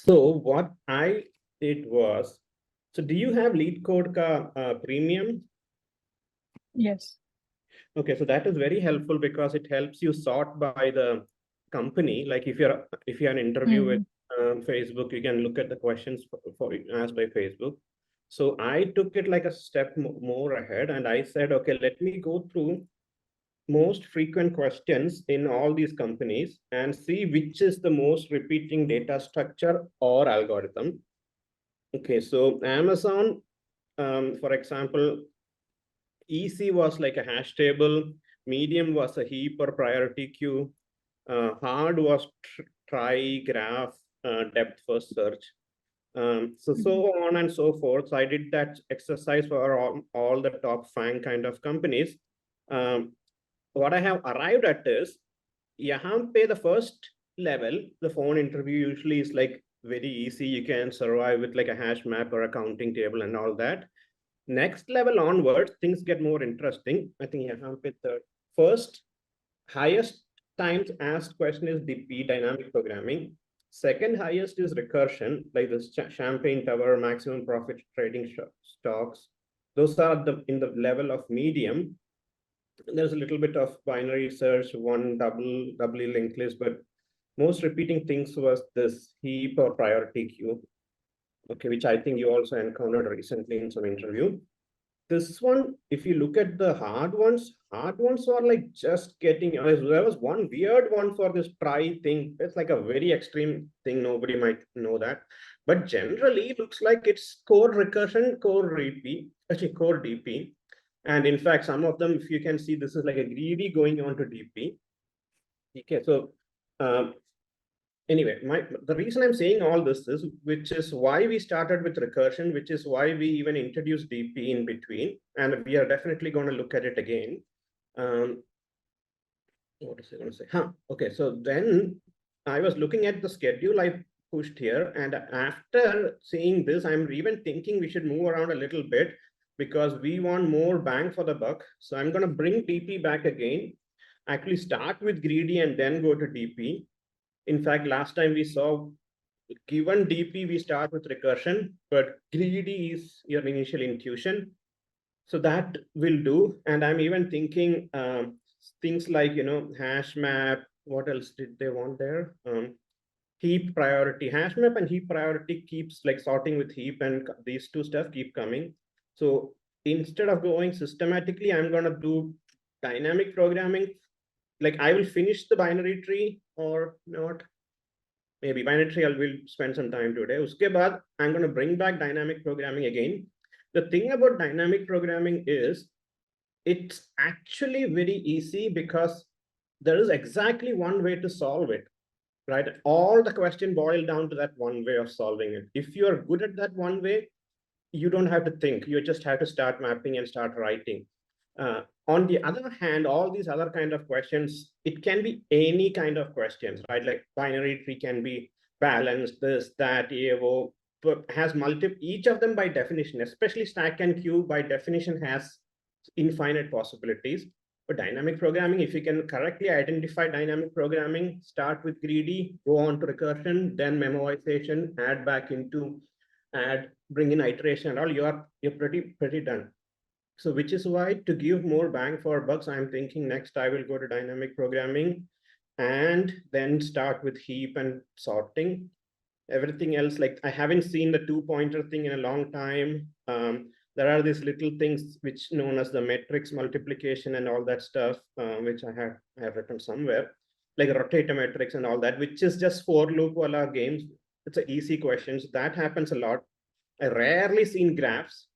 So what I did was, so do you have lead code ka premium? Yes. Okay, so that is very helpful because it helps you sort by the company. Like if you have an interview with Facebook, you can look at the questions for asked by Facebook. So I took it like a step more ahead, and I said, okay, let me go through most frequent questions in all these companies and see which is the most repeating data structure or algorithm. Okay, so Amazon, for example, EC was like a hash table, medium was a heap or priority queue, hard was try, graph, depth first search. So on and so forth. So I did that exercise for all the top FANG kind of companies. What I have arrived at is, यहाँ पे the first level, the phone interview usually is like very easy. You can survive with like a hash map or a counting table and all that. Next level onwards, things get more interesting. I think यहाँ पे the first highest times asked question is DP, dynamic programming. Second highest is recursion, like this champagne tower, maximum profit trading stocks. Those are in the level of medium. There's a little bit of binary search, one doubly linked list, but most repeating things was this heap or priority queue. Okay, which I think you also encountered recently in some interview. This one, if you look at the hard ones are like just getting, there was one weird one for this try thing. It's like a very extreme thing. Nobody might know that. But generally, it looks like it's core recursion, core DP, actually core DP. And in fact, some of them, if you can see, this is like a greedy going on to DP. Okay, so anyway, the reason I'm saying all this is, which is why we started with recursion, which is why we even introduced DP in between, and we are definitely going to look at it again. What is I going to say? Okay, so then I was looking at the schedule I pushed here, and after seeing this, I'm even thinking we should move around a little bit because we want more bang for the buck. So I'm going to bring DP back again, actually start with greedy and then go to DP. In fact, last time we saw, given DP, we start with recursion, but greedy is your initial intuition. So that will do. And I'm even thinking things like, hash map. What else did they want there? Heap priority. Hash map and heap priority keeps like sorting with heap, and these two stuff keep coming. So instead of going systematically, I'm going to do dynamic programming. Like I will finish the binary tree or not. Maybe binary tree, I will spend some time today. Uske baad, I'm going to bring back dynamic programming again. The thing about dynamic programming is it's actually very easy because there is exactly one way to solve it, right? All the question boil down to that one way of solving it. If you are good at that one way, you don't have to think. You just have to start mapping and start writing. On the other hand, all these other kind of questions, it can be any kind of questions, right? Like binary tree can be balanced, this, that, AO, but has multiple, each of them by definition, especially stack and queue by definition has infinite possibilities. But dynamic programming, if you can correctly identify dynamic programming, start with greedy, go on to recursion, then memoization, add back into, bring in iteration and all, you're pretty done. So which is why, to give more bang for bucks, I'm thinking next I will go to dynamic programming and then start with heap and sorting. Everything else, like I haven't seen the two-pointer thing in a long time. There are these little things which known as the matrix multiplication and all that stuff, which I have written somewhere, like rotator matrix and all that, which is just for loop wala games. It's an easy questions. That happens a lot. I rarely seen graphs.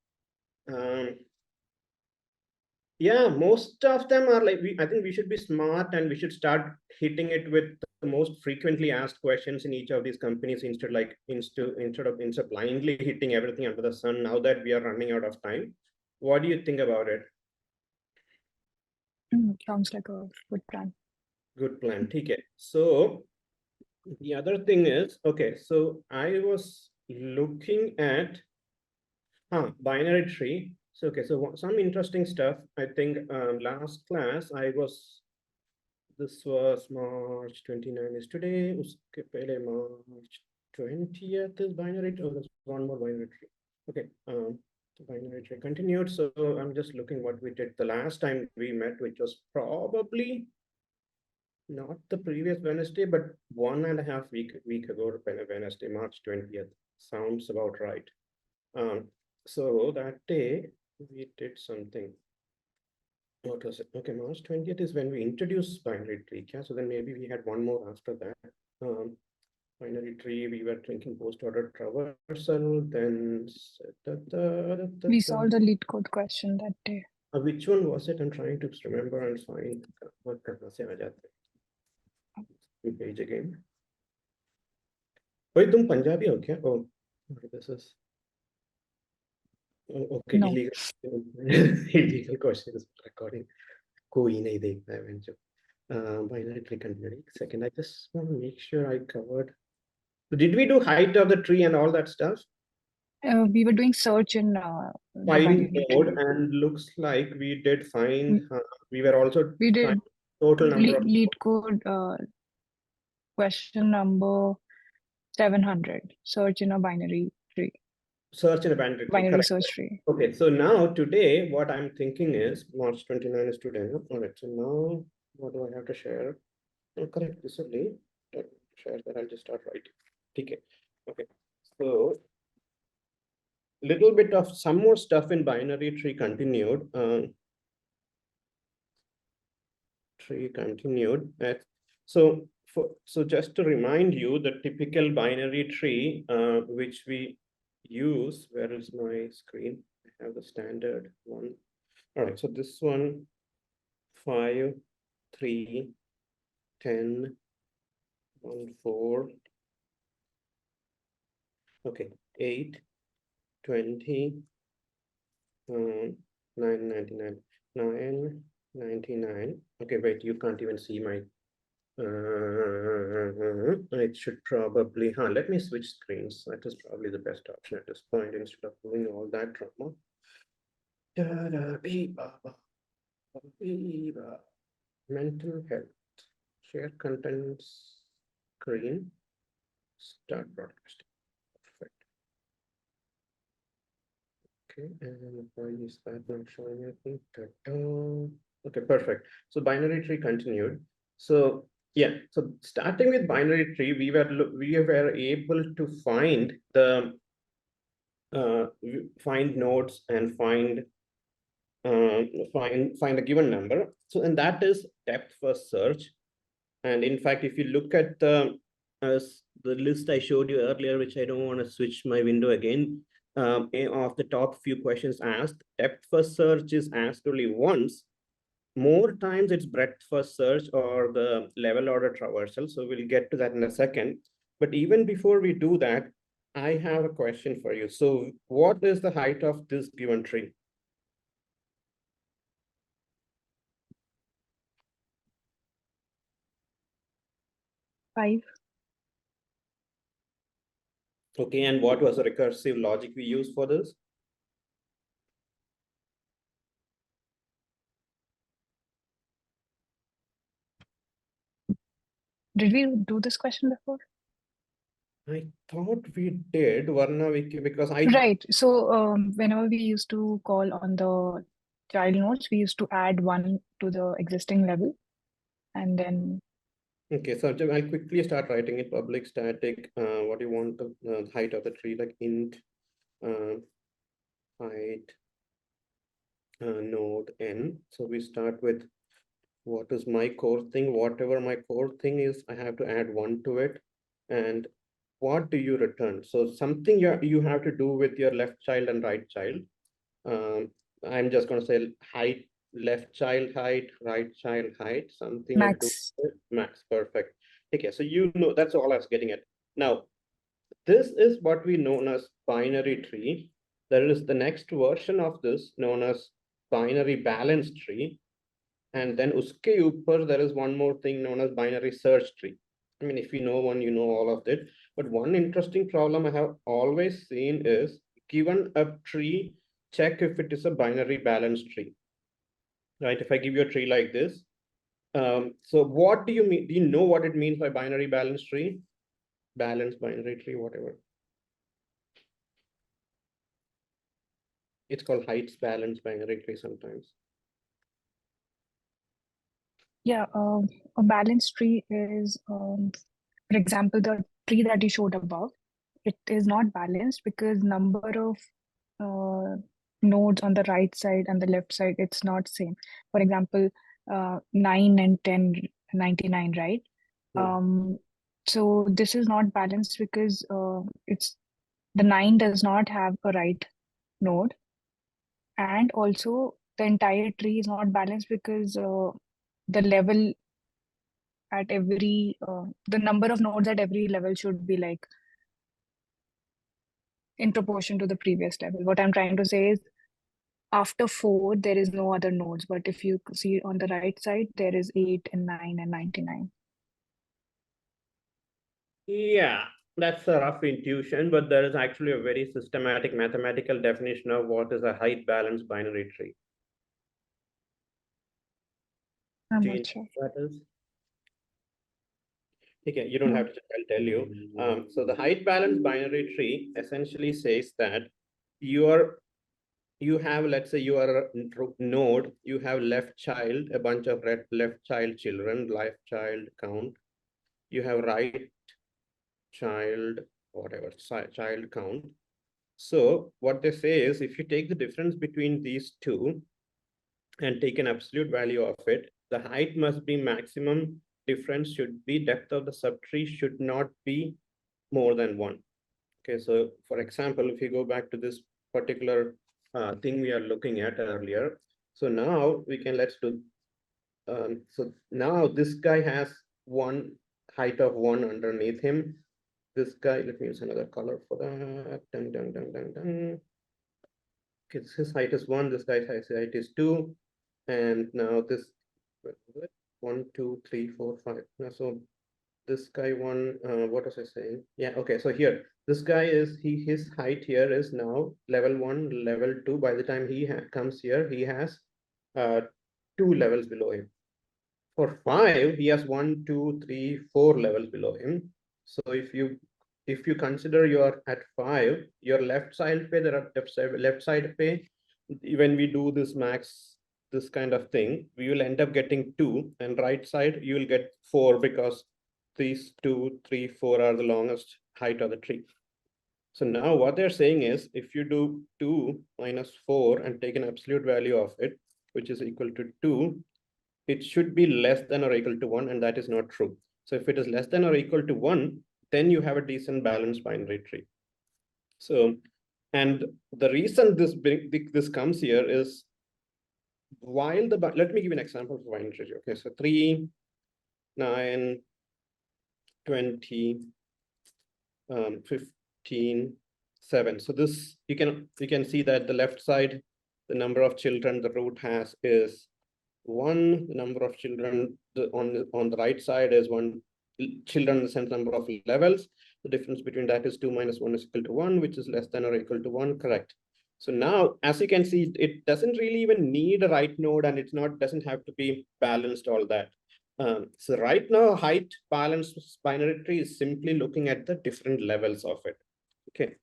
Yeah, most of them are like, I think we should be smart and we should start hitting it with the most frequently asked questions in each of these companies instead of blindly hitting everything under the sun now that we are running out of time. What do you think about it? Sounds like a good plan. Good plan. Okay. So the other thing is, okay, so I was looking at binary tree. So, okay, so some interesting stuff. I think last class this was March 29 is today. Uske pehle March 20th is binary tree. Oh, there's one more binary tree. Okay, binary tree continued. So I'm just looking what we did the last time we met, which was probably not the previous Wednesday, but 1.5 week ago, Wednesday, March 20th. Sounds about right. So that day we did something. What was it? Okay, March 20th is when we introduced binary tree. Yeah, so then maybe we had one more after that. Binary tree, we were thinking post-order traversal, then We solved the lead code question that day. which one was it? I'm trying to remember and find what page again. Wait, तुम पंजाबी हो क्या? Oh, this is okay. No. Illegal questions recording. कोई नहीं देखता है बहनचोद. Binary tree continuing. Second, I just want to make sure I covered. Did we do height of the tree and all that stuff? We were doing search in the Find binary node, tree. and looks like we did find. We were also We did total number of lead code question number 700. Search in a binary tree. search in a binary tree. Binary Correct. search tree. Okay, so now today, what I'm thinking is March 29 is today. All right, so now what do I have to share? Oh, correct, this only. Share that, I'll just start writing. Okay, okay. So little bit of some more stuff in binary tree continued. Tree continued. So just to remind you, the typical binary tree which we use, where is my screen? I have the standard one. All right, so this one, 5, 3, 10, 1, 4. Okay, 8, 20, 999, 999. Okay, wait, you can't even see my. It should probably. Let me switch screens. That is probably the best option at this point instead of doing all that drama. Mental health. Share contents. Screen. Start broadcasting. Perfect. Okay, and why is that not showing anything? Okay, perfect. So binary tree continued. So yeah, so starting with binary tree, we were able to find the find nodes and find a given number. So, and that is depth first search. And in fact, if you look at the list I showed you earlier, which I don't want to switch my window again, of the top few questions asked, depth first search is asked only once. More times it's breadth first search or the level order traversal. So we'll get to that in a second. But even before we do that, I have a question for you. So what is the height of this given tree? Five. Okay, and what was the recursive logic we used for this? Did we do this question before? I thought we did, Varna, because I... Right. So whenever we used to call on the child nodes, we used to add 1 to the existing level. And then... Okay, so I'll quickly start writing it. Public static, what do you want the height of the tree, like int height node n. So we start with what is my core thing. Whatever my core thing is, I have to add 1 to it. And what do you return? So something you have to do with your left child and right child. I'm just going to say height, left child height, right child height, something Max. you do with max. Perfect. Okay, so you know, that's all I was getting at. Now, this is what we know as binary tree. There is the next version of this known as binary balance tree. And then uske upar, there is one more thing known as binary search tree. I mean, if you know one, you know all of it. But one interesting problem I have always seen is, given a tree, check if it is a binary balance tree. Right? If I give you a tree like this, so what do you mean? Do you know what it means by binary balance tree? balanced binary tree, whatever. It's called heights balanced binary tree sometimes. Yeah, a balanced tree is, for example, the tree that you showed above. It is not balanced because number of nodes on the right side and the left side, it's not same. For example, 9 and 10, 99, right? So this is not balanced because it's the 9 does not have a right node, and also the entire tree is not balanced because the level at every the number of nodes at every level should be like in proportion to the previous level. What I'm trying to say is after 4 there is no other nodes, but if you see on the right side there is 8 and 9 and 99. Yeah, that's a rough intuition, but there is actually a very systematic mathematical definition of what is a height balanced binary tree. I'm Do you not sure. know what that is? Okay, you don't No. have to, I'll tell you. So the height balanced binary tree essentially says that you have, let's say you are a node, you have left child, a bunch of left child children, left child count. You have right child, whatever, child count. So what they say is if you take the difference between these two and take an absolute value of it, the height must be maximum difference should be depth of the subtree should not be more than 1. Okay, so for example, if you go back to this particular thing we are looking at earlier, so now we can, let's do, so now this guy has one height of 1 underneath him. This guy, let me use another color for that. Dun, dun, dun, dun, dun. Okay, his height is 1, this guy's height is 2. And now this, 1, 2, 3, 4, 5. Now, so this guy one, what was I saying? Yeah, okay, so here, this guy is, his height here is now level 1, level 2. By the time he comes here, he has 2 levels below him. For 5, he has 1, 2, 3, 4 levels below him. So if you consider you are at 5, your left side pay, there are left side pay. When we do this max, this kind of thing, we will end up getting 2, and right side you will get 4 because these 2, 3, 4 are the longest height of the tree. So now what they're saying is if you do 2 minus 4 and take an absolute value of it, which is equal to 2, it should be less than or equal to 1, and that is not true. So if it is less than or equal to 1, then you have a decent balanced binary tree. So, and the reason this comes here is while the, let me give you an example for binary tree. Okay, so 3, 9, 20, 15, 7. So this, you can see that the left side, the number of children the root has is 1, the number of children on the right side is 1 children in the sense number of levels. The difference between that is 2 minus 1 is equal to 1, which is less than or equal to 1, correct. So now, as you can see, it doesn't really even need a right node, and doesn't have to be balanced, all that. So right now, height balanced binary tree is simply looking at the different levels of it. Okay.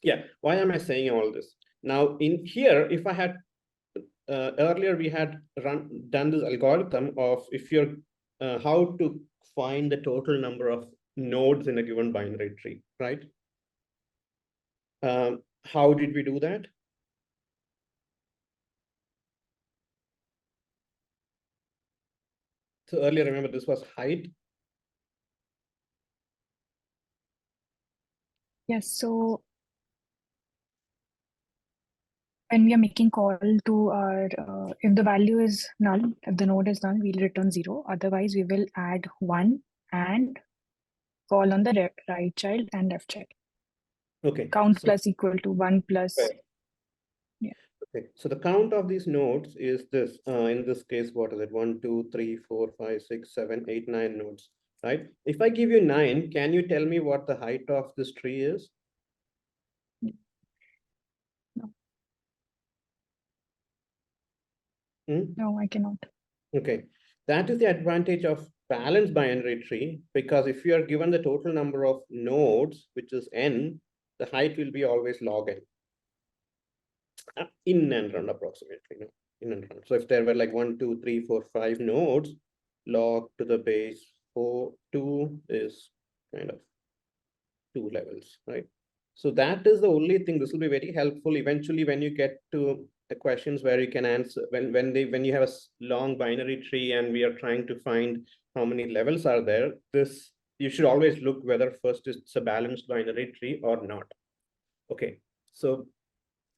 Yeah, why am I saying all this? Now in here, if I had earlier we had done this algorithm of if you're how to find the total number of nodes in a given binary tree, right? How did we do that? So earlier, remember, this was height. Yes, so when we are making call to our, if the value is null, if the node is null, we'll return 0. Otherwise, we will add 1 and call on the right child and left child. Okay. Count So, plus equal to 1 plus. right. Yeah. Okay. So the count of these nodes is this. In this case, what is it? 1, 2, 3, 4, 5, 6, 7, 8, 9 nodes, right? If I give you 9, can you tell me what the height of this tree is? No. Hmm? No, I cannot. Okay, that is the advantage of balanced binary tree, because if you are given the total number of nodes, which is n, the height will be always log n. In and around approximately, no? In and around. So if there were like 1, 2, 3, 4, 5 nodes, log to the base 2 is kind of 2 levels, right? So that is the only thing. This will be very helpful eventually when you get to the questions where you can answer when you have a long binary tree and we are trying to find how many levels are there. This you should always look whether first it's a balanced binary tree or not. Okay, so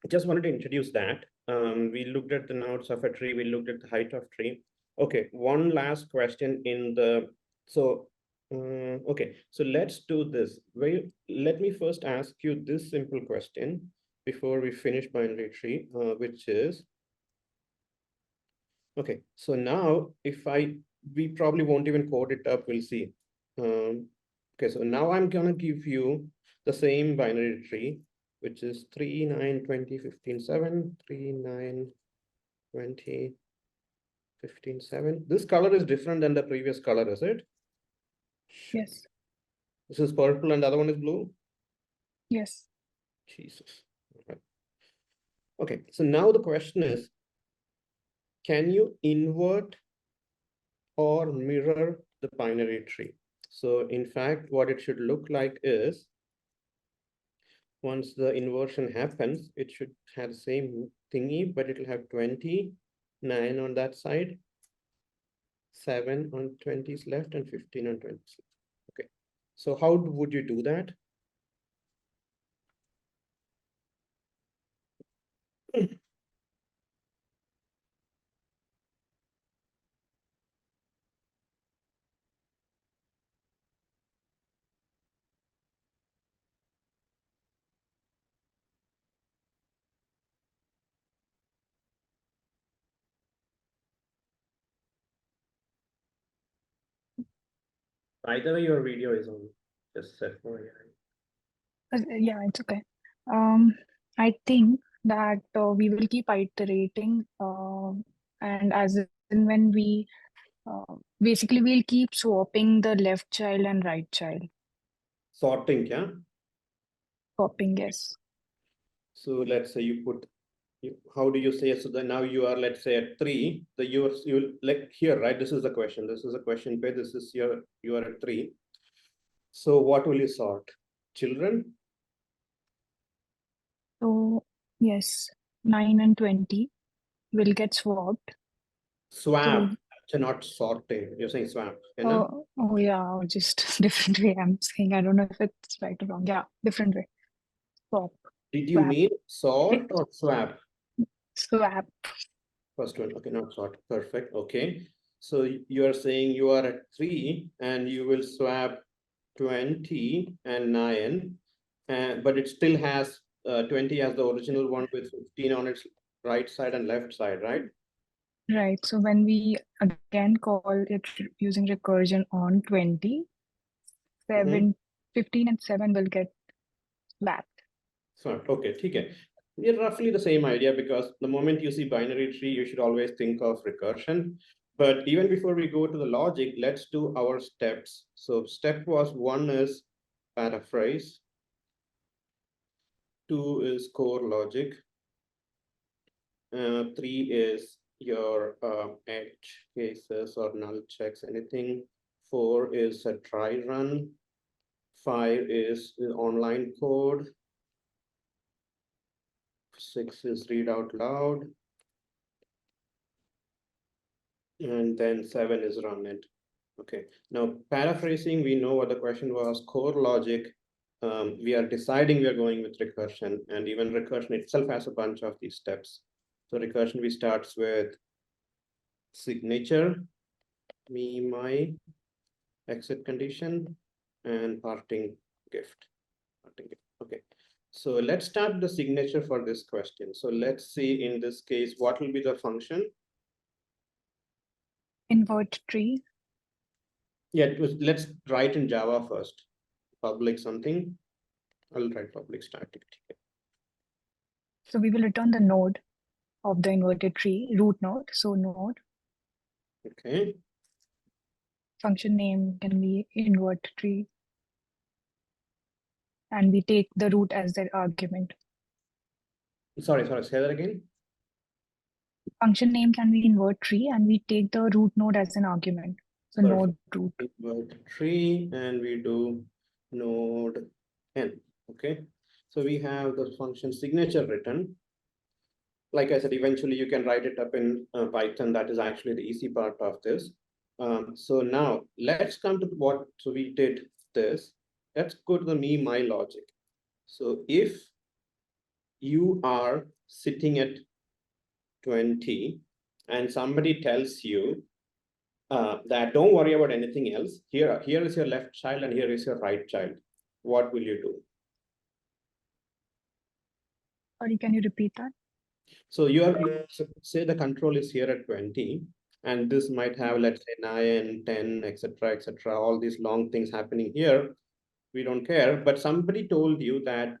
I just wanted to introduce that. We looked at the nodes of a tree. We looked at the height of tree. Okay, one last question in the, so, okay, so let's do this. Let me first ask you this simple question before we finish binary tree, which is, okay, so now if we probably won't even code it up, we'll see. Okay, so now I'm gonna give you the same binary tree, which is 3, 9, 20, 15, 7, 3, 9, 20, 15, 7. This color is different than the previous color, is it? Yes. This is purple and the other one is blue? Yes. Jesus. Okay, so now the question is, can you invert or mirror the binary tree? So in fact, what it should look like is, once the inversion happens, it should have the same thingy, but it'll have 20, 9 on that side, 7 on 20's left, and 15 on 20's left. Okay, so how would you do that? By the way, your video is on. Just set for you. Yeah, it's okay. I think that we will keep iterating, and as in when we basically we'll keep swapping the left child and right child. Sorting, yeah. Swapping, yes. So let's say you put, how do you say, so then now you are, let's say at 3, the you like here, right? This is the question. This is a question page. This is you are at 3. So what will you sort? Children? So yes, 9 and 20 will get swapped. Swap. So So not sorting. You're saying swap, you know? oh yeah, just different way. I'm saying I don't know if it's right or wrong. Yeah, different way. Swap, Did you swap, mean sort or swap? swap. First one, okay, not sort. Perfect. Okay. So you are saying you are at 3 and you will swap 20 and 9, but it still has 20 as the original one with 15 on its right side and left side, right? Right. So when we again call it using recursion on 20, 15 and 7 will get swapped. So, okay, okay. We're roughly the same idea, because the moment you see binary tree, you should always think of recursion. But even before we go to the logic, let's do our steps. So step 1 is paraphrase. 2 is core logic. 3 is your edge cases or null checks, anything. 4 is a try run. 5 is the online code. 6 is read out loud. And then 7 is run it. Okay, now paraphrasing, we know what the question was. Core logic, we are deciding we are going with recursion, and even recursion itself has a bunch of these steps. So recursion, we starts with signature, me, my, exit condition, and parting gift. Okay, so let's start the signature for this question. So let's see in this case, what will be the function? Invert tree. Yeah, let's write in Java first. Public something. I'll write public static. So we will return the node of the inverted tree, root node. So node. Okay. function name can be invert tree. And we take the root as their argument. Sorry, say that again. Function name can be invert tree, and we take the root node as an argument. So Perfect. node root. Invert tree, and we do node n. Okay. So we have the function signature written. Like I said, eventually you can write it up in Python. That is actually the easy part of this. So now let's come to what, so we did this. Let's go to the me, my logic. So if you are sitting at 20 and somebody tells you that don't worry about anything else, here is your left child and here is your right child, what will you do? Sorry, can you repeat that? So you are, say the control is here at 20, and this might have, let's say 9, 10, etc., all these long things happening here. We don't care, but somebody told you that,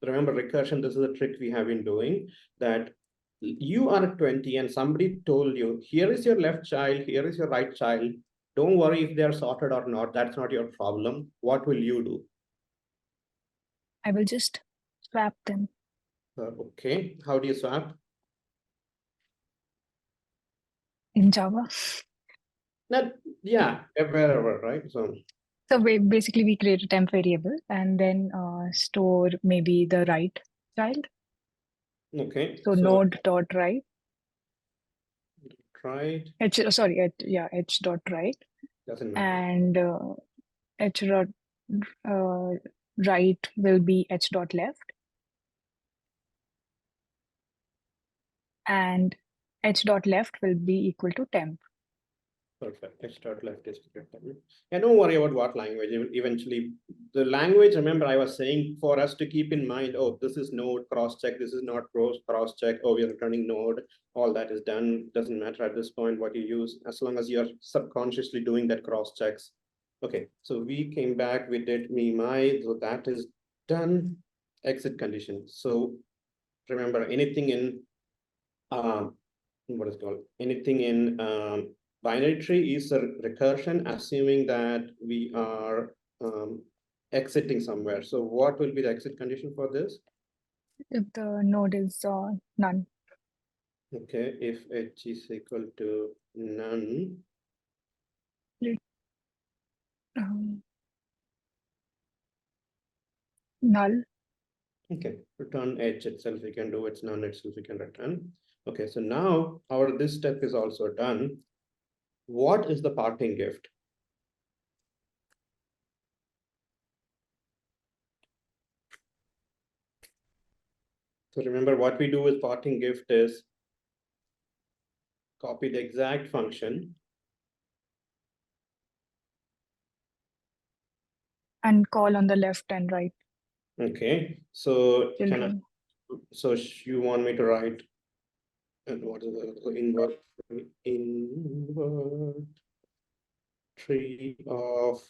remember recursion, this is a trick we have been doing, that you are at 20 and somebody told you, here is your left child, here is your right child. Don't worry if they're sorted or not. That's not your problem. What will you do? I will just swap them. Okay. How do you swap? In Java. That, yeah, wherever, right? So basically we create a temp variable and then store maybe the right child. okay. So node dot right. Right. H dot right. Doesn't matter. And h dot right will be h dot left. And h dot left will be equal to temp. Perfect. H dot left is correct. Yeah, don't worry about what language. Eventually, the language, remember, I was saying for us to keep in mind, oh, this is node cross check, this is not cross check, oh, we are returning node, all that is done. Doesn't matter at this point what you use, as long as you're subconsciously doing that cross checks. Okay, so we came back, we did me, my, so that is done. Exit condition. So remember, anything in what is called, anything in binary tree is a recursion, assuming that we are exiting somewhere. So what will be the exit condition for this? If the node is none. Okay, if h is equal to none. Null. Okay, return h itself, we can do it's none itself, we can return. Okay, so now our this step is also done. What is the parting gift? So remember, what we do with parting gift is copy the exact function and call on the left and right. Okay, so Children. so you want me to write, and what is the invert tree of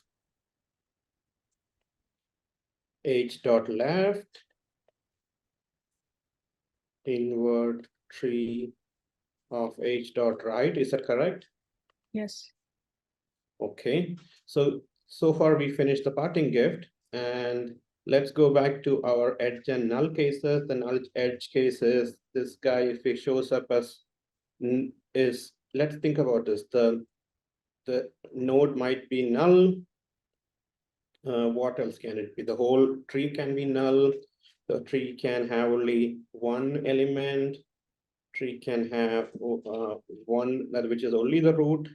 h dot left, invert tree of h dot right. Is that correct? Yes. Okay, so far we finished the parting gift, and let's go back to our edge and null cases. The null edge cases, this guy, if he shows up as is, let's think about this. The node might be null. What else can it be? The whole tree can be null. The tree can have only one element. Tree can have one, which is only the root.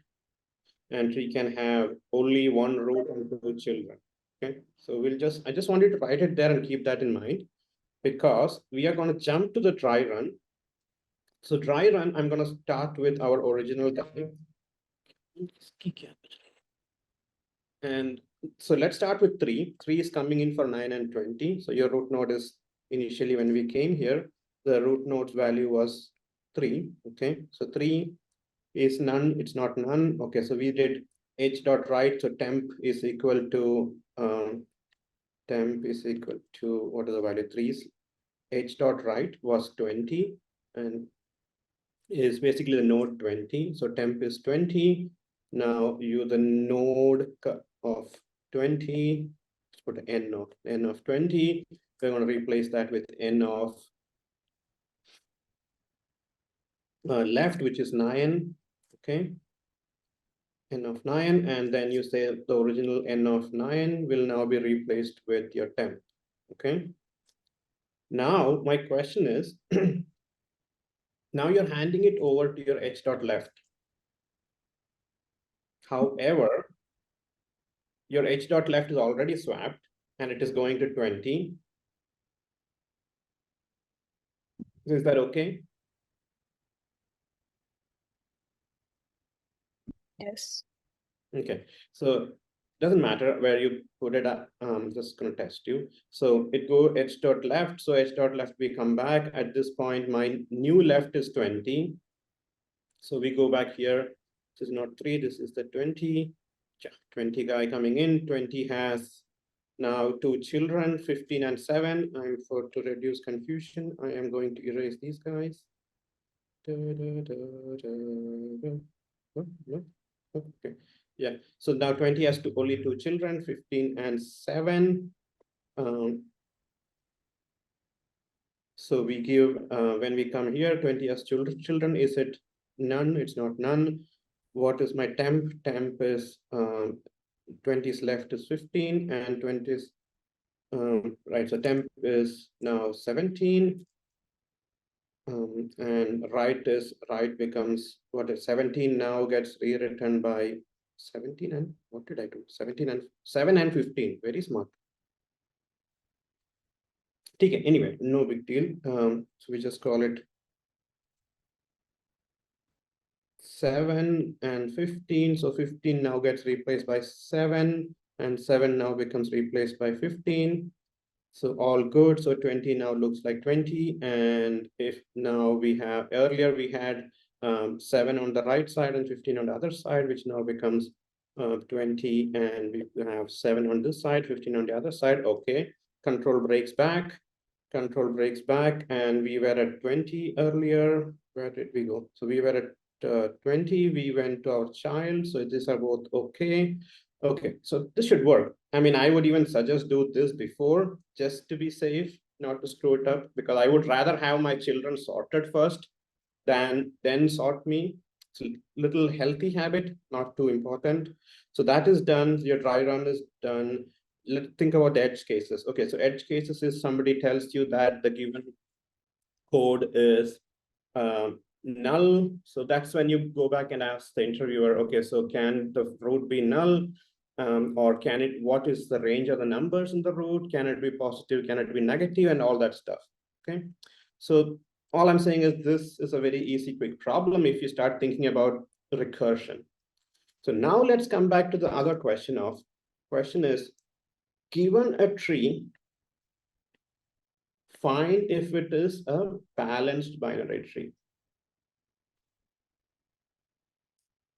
And tree can have only one root and two children. Okay, so I just wanted to write it there and keep that in mind, because we are going to jump to the dry run. So dry run, I'm going to start with our original guy. And so let's start with 3. 3 is coming in for 9 and 20. So your root node is, initially when we came here, the root node's value was 3. Okay, so 3 is none, it's not none. Okay, so we did h dot right. So temp is equal to what is the value? 3 h dot right was 20 and is basically the node 20. So temp is 20. Now use the node of 20. Let's put n of 20. We're going to replace that with n of left, which is 9. Okay. N of 9, and then you say the original n of 9 will now be replaced with your temp. Okay. Now my question is, now you're handing it over to your h dot left. However, your h dot left is already swapped and it is going to 20. Is that okay? Yes. Okay, so doesn't matter where you put it up. Just gonna test you. So it go h dot left. So h dot left, we come back. At this point, my new left is 20. So we go back here. This is not 3, this is the 20. 20 guy coming in. 20 has now 2 children, 15 and 7. I'm to reduce confusion, I am going to erase these guys. Okay. Yeah. So now 20 has only 2 children, 15 and 7. So we give, when we come here, 20 as children, is it none? It's not none. What is my temp? Temp is 20's left is 15 and 20's, right, so temp is now 17. And right becomes, what is 17 now gets rewritten by 17 and, what did I do? 17 and 7 and 15, very smart. Okay, anyway, no big deal. So we just call it 7 and 15. So 15 now gets replaced by 7 and 7 now becomes replaced by 15. So all good. So 20 now looks like 20. And if now we have, earlier we had 7 on the right side and 15 on the other side, which now becomes 20. And we have 7 on this side, 15 on the other side. Okay. Control breaks back. Control breaks back. And we were at 20 earlier. Where did we go? So we were at 20. We went to our child. So these are both okay. Okay, so this should work. I mean, I would even suggest do this before, just to be safe, not to screw it up, because I would rather have my children sorted first than then sort me. It's a little healthy habit, not too important. So that is done. Your dry run is done. Let's think about the edge cases. Okay, so edge cases is somebody tells you that the given code is null. So that's when you go back and ask the interviewer, okay, so can the root be null? Or can it, what is the range of the numbers in the root? Can it be positive? Can it be negative? And all that stuff, okay? So all I'm saying is this is a very easy, quick problem if you start thinking about recursion. So now let's come back to the other question is, given a tree, find if it is a balanced binary tree.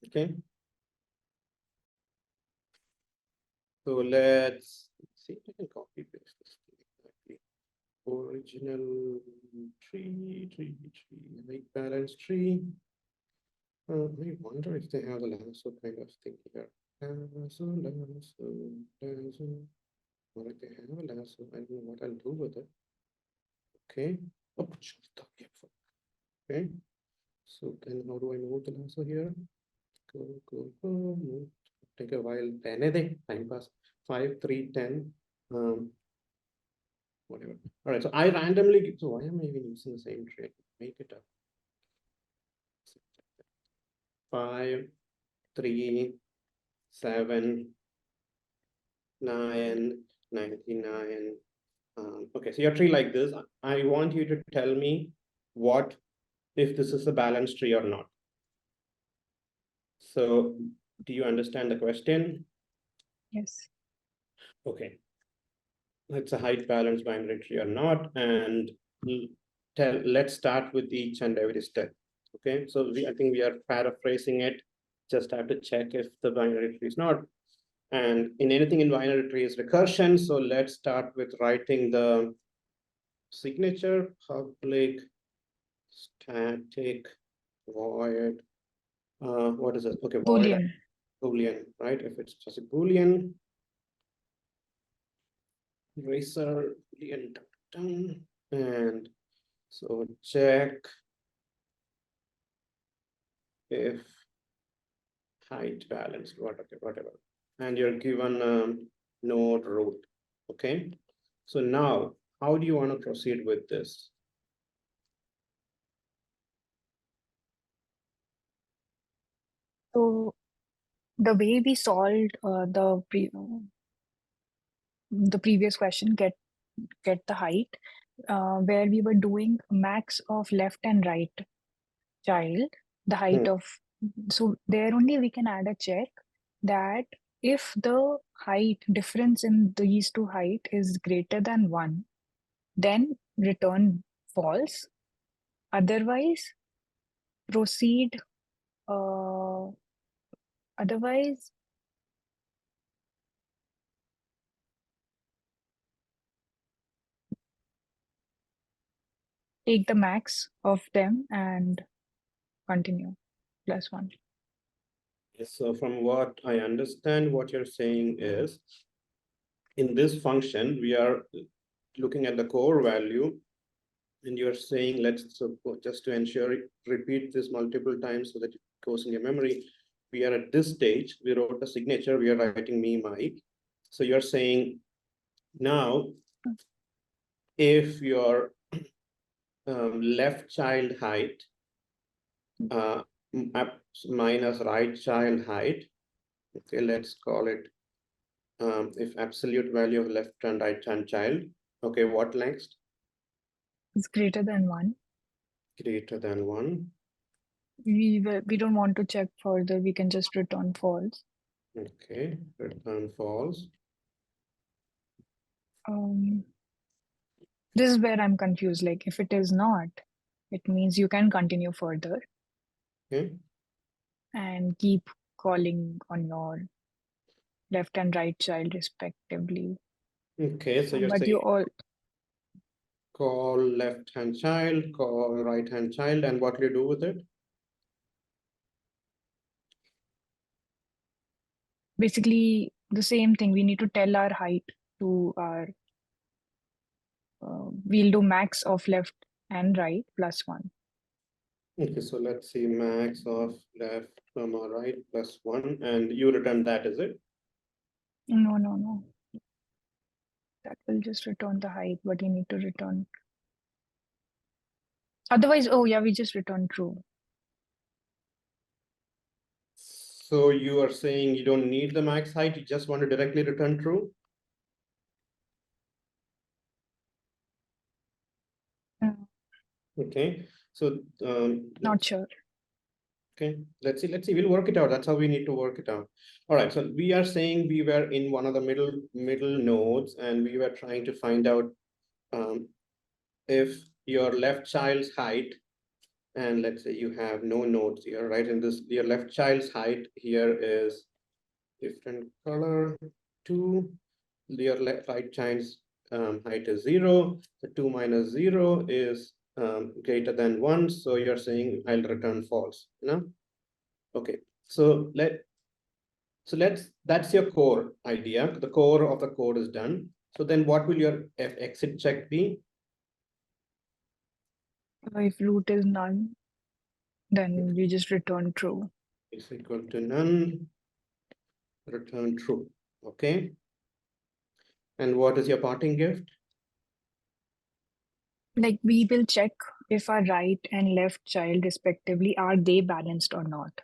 Okay. So let's see if I can copy paste this exactly. Original tree, like balance tree. I wonder if they have a lasso kind of thing here. Lasso. Or if they have a lasso, I don't know what I'll do with it. Okay. Oh, okay. So then how do I move the lasso here? Go, move. Take a while. 10 time pass. 5, 3, 10. Whatever. All right. So I randomly. So why am I even using the same tree? Make it up. 5, 3, 7, 9, 99. Okay. So your tree like this. I want you to tell me what if this is a balanced tree or not. So do you understand the question? Yes. Okay. It's a height balanced binary tree or not, and let's start with each and every step. Okay, so I think we are paraphrasing it. Just have to check if the binary tree is not. And in anything in binary tree is recursion. So let's start with writing the signature: public static void. What is it? Okay, void. Boolean. Boolean, right? If it's just a Boolean, eraser Boolean done, and so check if height balanced, whatever, and you're given node root. Okay, so now how do you want to proceed with this? So the way we solved the previous question, get the height, where we were doing max of left and right child, the height of, so there only we can add a check that if the height difference in these two height is greater than 1, then return false. Otherwise, proceed. Uh, otherwise, take the max of them and continue +1. So from what I understand, what you're saying is, in this function, we are looking at the core value, and you're saying, let's, so just to ensure it, repeat this multiple times so that it goes in your memory. We are at this stage, we wrote a signature, we are writing me, my. So you're saying now, if your left child height minus right child height, okay, let's call it if absolute value of left and right hand child, okay, what next? It's greater than 1. Greater than 1. We don't want to check further. We can just return false. Okay, return false. This is where I'm confused. Like, if it is not, it means you can continue further. Okay. And keep calling on your left and right child respectively. Okay, so you're but saying you all call left hand child, call right hand child, and what do you do with it? basically the same thing. We need to tell our height to our we'll do max of left and right +1. Okay, so let's see, max of left comma right +1, and you return that, is it? No. That will just return the height, but you need to return. Otherwise, oh yeah, we just return true. So you are saying you don't need the max height, you just want to directly return true? Okay, so Not sure. okay, let's see, we'll work it out. That's how we need to work it out. All right, so we are saying we were in one of the middle nodes, and we were trying to find out if your left child's height, and let's say you have no nodes here, right? And this, your left child's height here is different color 2, your left right child's height is 0, the 2 minus 0 is greater than 1, so you're saying I'll return false, you know? Okay, so that's your core idea. The core of the code is done. So then what will your exit check be? If root is none, then we just return true. Is equal to none, return true. Okay. And what is your parting gift? Like, we will check if our right and left child respectively, are they balanced or not.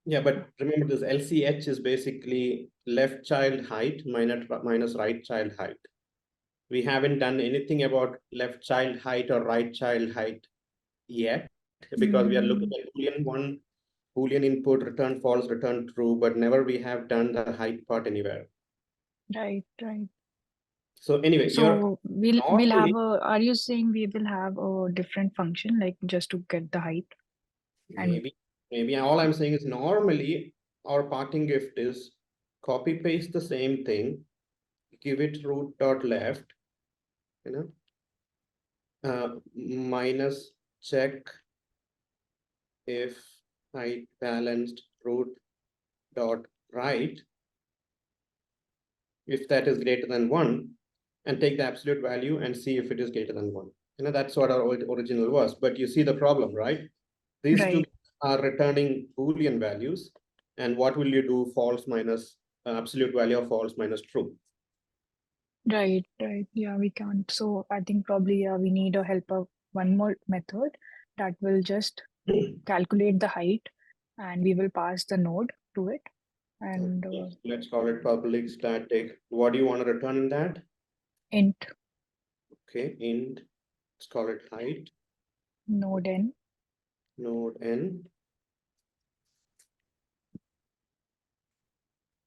Yeah, but remember this LCH is basically left child height minus right child height. We haven't done anything about left child height or right child height yet, because we are looking at Boolean input, return false, return true, but never we have done the height part anywhere. Right. So anyway, So we'll have normally, a, are you saying we will have a different function, like just to get the height? And maybe all I'm saying is normally our parting gift is copy paste the same thing, give it root dot left, you know, minus check if height balanced root dot right, if that is greater than 1, and take the absolute value and see if it is greater than 1. That's what our original was, but you see the problem, right? These two Right. are returning Boolean values, and what will you do? False minus absolute value of false minus true. Right. Yeah, we can't. So I think probably we need a helper, one more method that will just calculate the height, and we will pass the node to it. And Let's call it public static. What do you want to return in that? int Okay, int, let's call it height, node n. node n.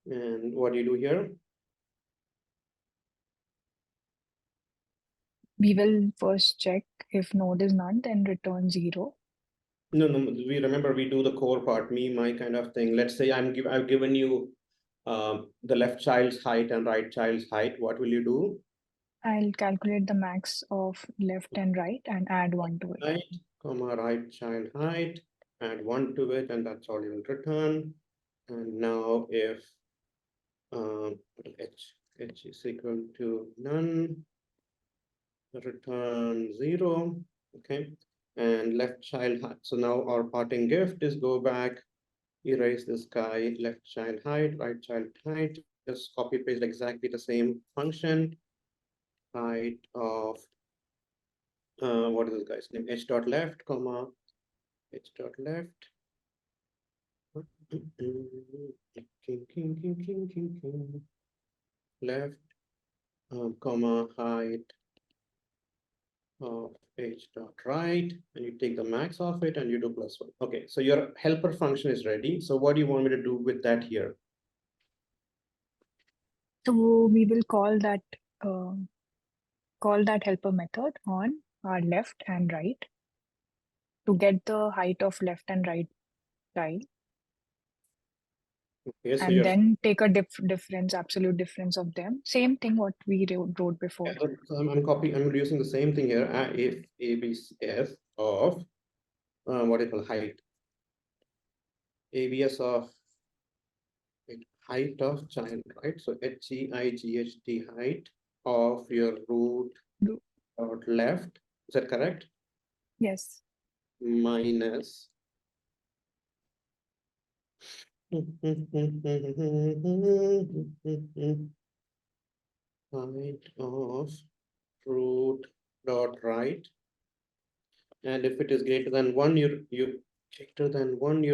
And what do you do here? We will first check if node is none, then return 0. No, we remember we do the core part, me, my kind of thing. Let's say I've given you the left child's height and right child's height. What will you do? I'll calculate the max of left and right and add 1 to it. Height, comma, right child height, add 1 to it, and that's all you will return. And now if h is equal to none, return 0. Okay, and left child height. So now our parting gift is go back, erase this guy, left child height, right child height, just copy paste exactly the same function, height of what is this guy's name, h dot left, comma, h dot left, left, comma, height of h dot right, and you take the max of it and you do +1. Okay, so your helper function is ready. So what do you want me to do with that here? So we will call that helper method on our left and right to get the height of left and right child. Okay, so and then take a absolute difference of them. Same thing what we wrote before. So I'm using the same thing here. If ABS of what is called height, ABS of height of child, right? So HEIGHT height of your root dot left. Is that correct? Yes. Minus height of root dot right. And if it is greater than 1, you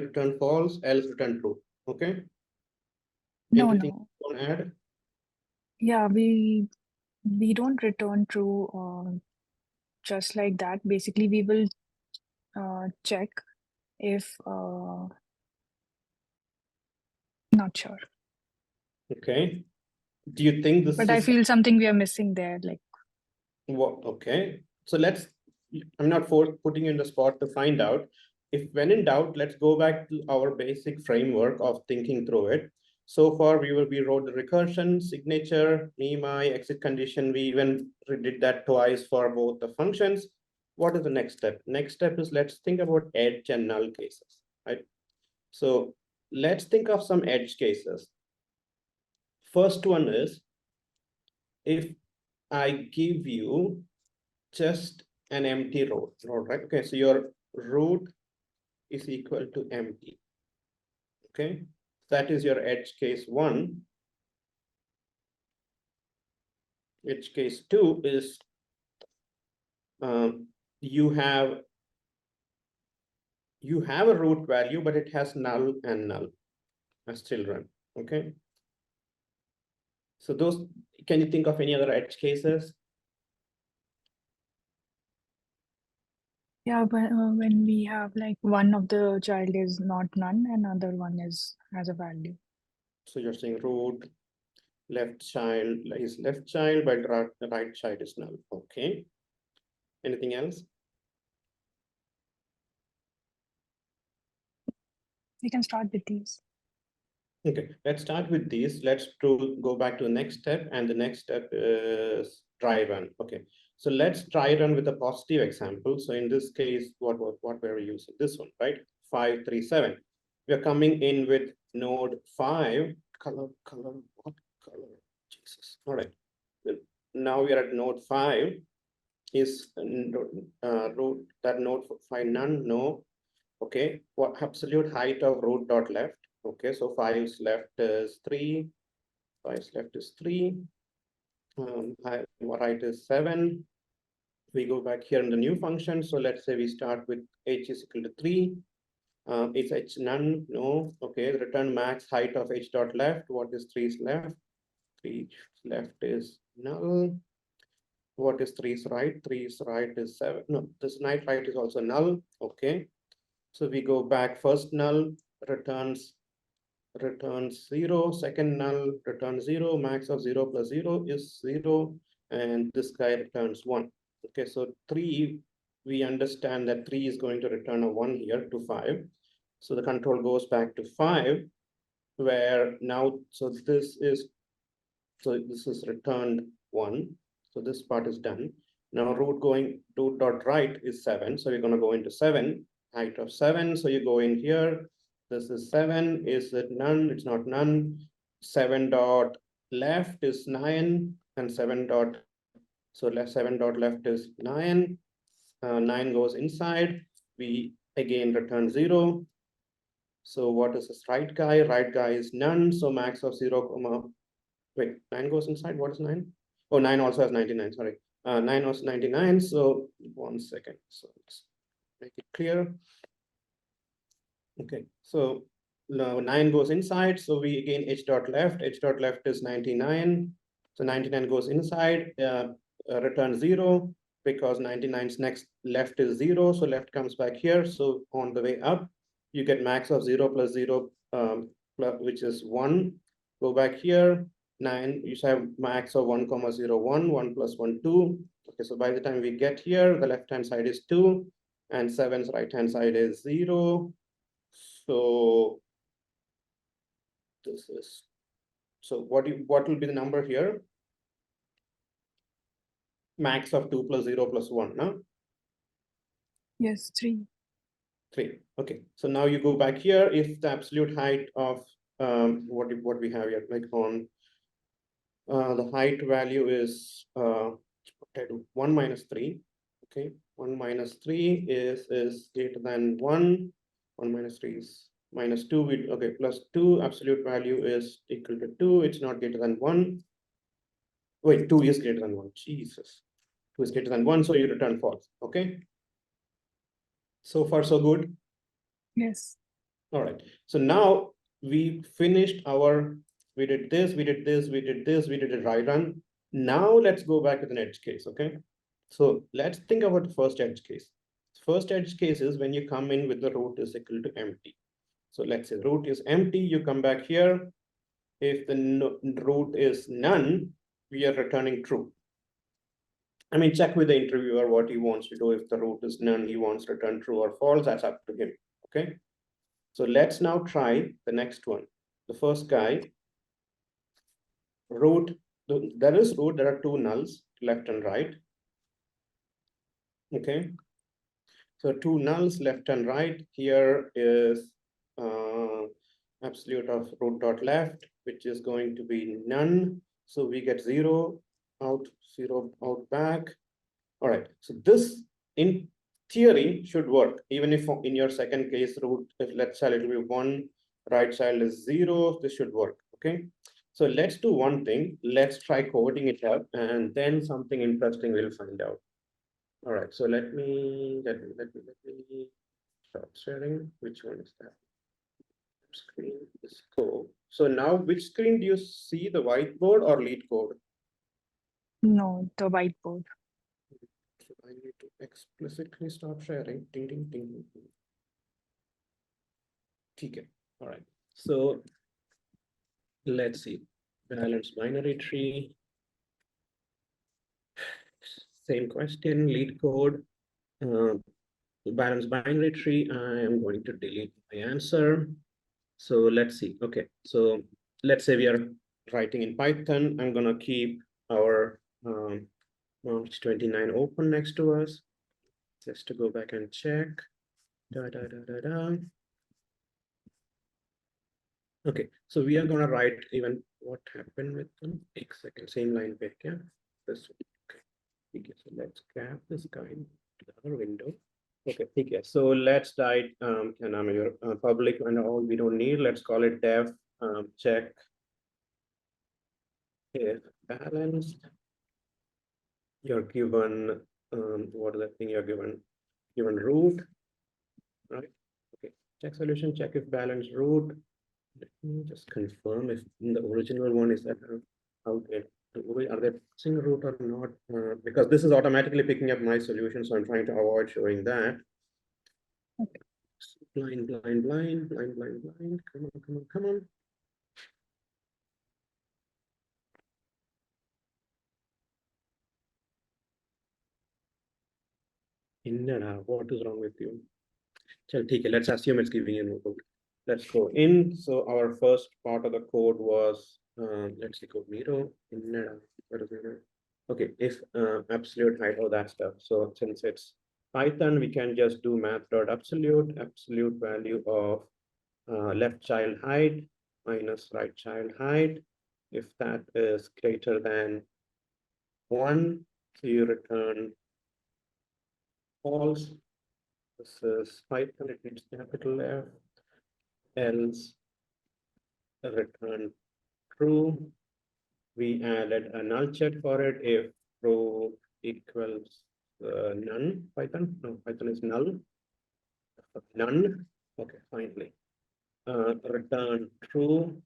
return false, else return true. Okay. No, Anything no. you want to add? Yeah, we don't return true just like that. Basically, we will check if not sure. Okay. Do you think this But is I feel something we are missing there, like what? Okay. So I'm not putting you in the spot to find out. If when in doubt, let's go back to our basic framework of thinking through it. So far, we wrote the recursion, signature, me, my, exit condition. We even did that twice for both the functions. What is the next step? Next step is let's think about edge and null cases, right? So let's think of some edge cases. First one is if I give you just an empty road, right? Okay, so your root is equal to empty. Okay, that is your edge case 1. Edge case 2 is you have a root value, but it has null and null as children. Okay, so those, can you think of any other edge cases? yeah, but when we have like one of the child is not none and other one has a value. So you're saying root left child is left child, but right child is null. Okay. Anything else? We can start with these. Okay, let's start with these. Let's go back to the next step, and the next step is try run. Okay, so let's try run with a positive example. So in this case, what were we using? This one, right? 537. We are coming in with node 5, color, what color? Jesus. All right. Now we are at node 5. Is root that node 5 none? No. Okay. What absolute height of root dot left? Okay. So 5's left is 3. 5's left is 3. Right is 7. We go back here in the new function. So let's say we start with h is equal to 3. Is h none? No. Okay. Return max height of h dot left. What is 3's left? 3's left is null. What is 3's right? 3's right is 7. No, this night right is also null. Okay. So we go back. First null returns 0. Second null returns 0. Max of 0 plus 0 is 0. And this guy returns 1. Okay. So 3, we understand that 3 is going to return a 1 here to 5. So the control goes back to 5, where now, so this is returned 1. So this part is done. Now root dot right is 7. So we're going to go into 7, height of 7. So you go in here. This is 7. Is it none? It's not none. 7 dot left is 9, and 7 dot, so 7 dot left is 9. 9 goes inside. We again return 0. So what is this right guy? Right guy is none. So max of 0, wait, 9 goes inside. What is 9? Oh, 9 also has 99. Sorry. 9 was 99. So 1 second. So let's make it clear. Okay. So now 9 goes inside. So we again h dot left. H dot left is 99. So 99 goes inside. Return 0 because 99's next left is 0. So left comes back here. So on the way up, you get max of 0 plus 0, which is 1. Go back here. 9, you have max of 1, 0, 1, 1 plus 1, 2. Okay, so by the time we get here, the left-hand side is 2, and 7's right-hand side is 0. So this is, so what will be the number here? Max of 2 plus 0 plus 1, no? Yes, 3. 3. Okay, so now you go back here. If the absolute height of what we have here, like on the height value is 1 minus 3. Okay, 1 minus 3 is greater than 1. 1 minus 3 is minus 2. Okay, plus 2. Absolute value is equal to 2. It's not greater than 1. Wait, 2 is greater than 1. Jesus. 2 is greater than 1, so you return false. Okay. So far, so good. Yes. All right. So now we finished we did this, we did this, we did this, we did a dry run. Now let's go back with an edge case, okay? So let's think about the first edge case. First edge case is when you come in with the root is equal to empty. So let's say root is empty, you come back here. If the root is none, we are returning true. I mean, check with the interviewer what he wants to do. If the root is none, he wants to return true or false, that's up to him, okay? So let's now try the next one. The first guy, root, there is root, there are 2 nulls, left and right. Okay. So 2 nulls, left and right. Here is absolute of root dot left, which is going to be none. So we get 0 out, 0 out back. All right. So this in theory should work, even if in your second case root, if left child will be 1, right child is 0, this should work. Okay. So let's do one thing. Let's try coding it up, and then something interesting we'll find out. All right. So let me stop sharing. Which one is that? Screen is go. So now, which screen do you see, the whiteboard or lead code? No, the whiteboard. So I need to explicitly stop sharing. Ding, ding, ding, ding. Okay. All right. So let's see. Balanced binary tree. Same question, lead code. Balanced binary tree. I am going to delete my answer. So let's see. Okay. So let's say we are writing in Python. I'm going to keep our March 29 open next to us, just to go back and check. Okay, so we are going to write even what happened with them. Take a second, same line back, yeah? This one. Okay, so let's grab this guy to the other window. Okay, okay. So let's write and I'm your public and all we don't need. Let's call it dev check if balanced. You're given what is that thing you're given root, right? Okay, check solution, check if balanced root. Let me just confirm if in the original one is that out there. Are they fixing root or not? Because this is automatically picking up my solution, so I'm trying to avoid showing that. Okay. Blind. Come on. What is wrong with you? Let's assume it's giving you no code. Let's go in. So our first part of the code was, let's see, code Miro. What is it? Okay, if absolute height, all that stuff. So since it's Python, we can just do math.absolute value of left child height minus right child height. If that is greater than 1, so you return false. This is Python, it needs capital F, else return true. We added a null check for it if row equals none. Python is null. None. Okay, finally. Return true.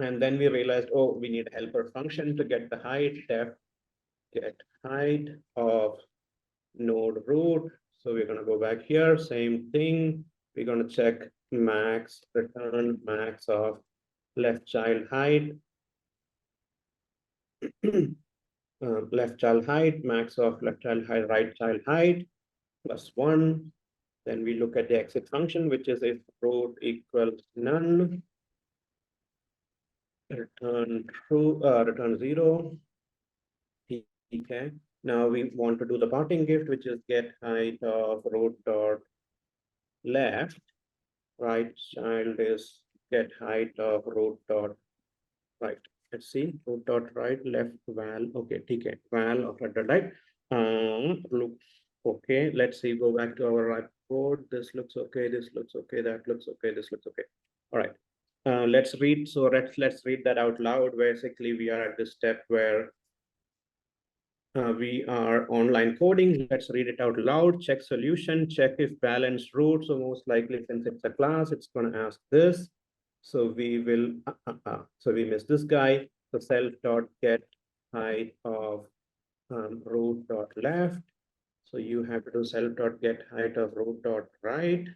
And then we realized, oh, we need a helper function to get the height, def get height of node root. So we're going to go back here, same thing. We're going to check max, return max of left child height. Left child height, max of left child height, right child height, plus 1. Then we look at the exit function, which is if root equals none, return true, return 0. Okay. Now we want to do the parting gift, which is get height of root dot left. Right child is get height of root dot right. Let's see, root dot right, left val. Okay, TK val of right dot right. Looks okay. Let's see. Go back to our right code. This looks okay. This looks okay. That looks okay. This looks okay. All right. Let's read. So let's read that out loud. Basically, we are at this step where we are online coding. Let's read it out loud. Check solution, check if balanced root. So most likely, since it's a class, it's going to ask this. So we will, so we miss this guy. So self dot get height of root dot left. So you have to do self dot get height of root dot right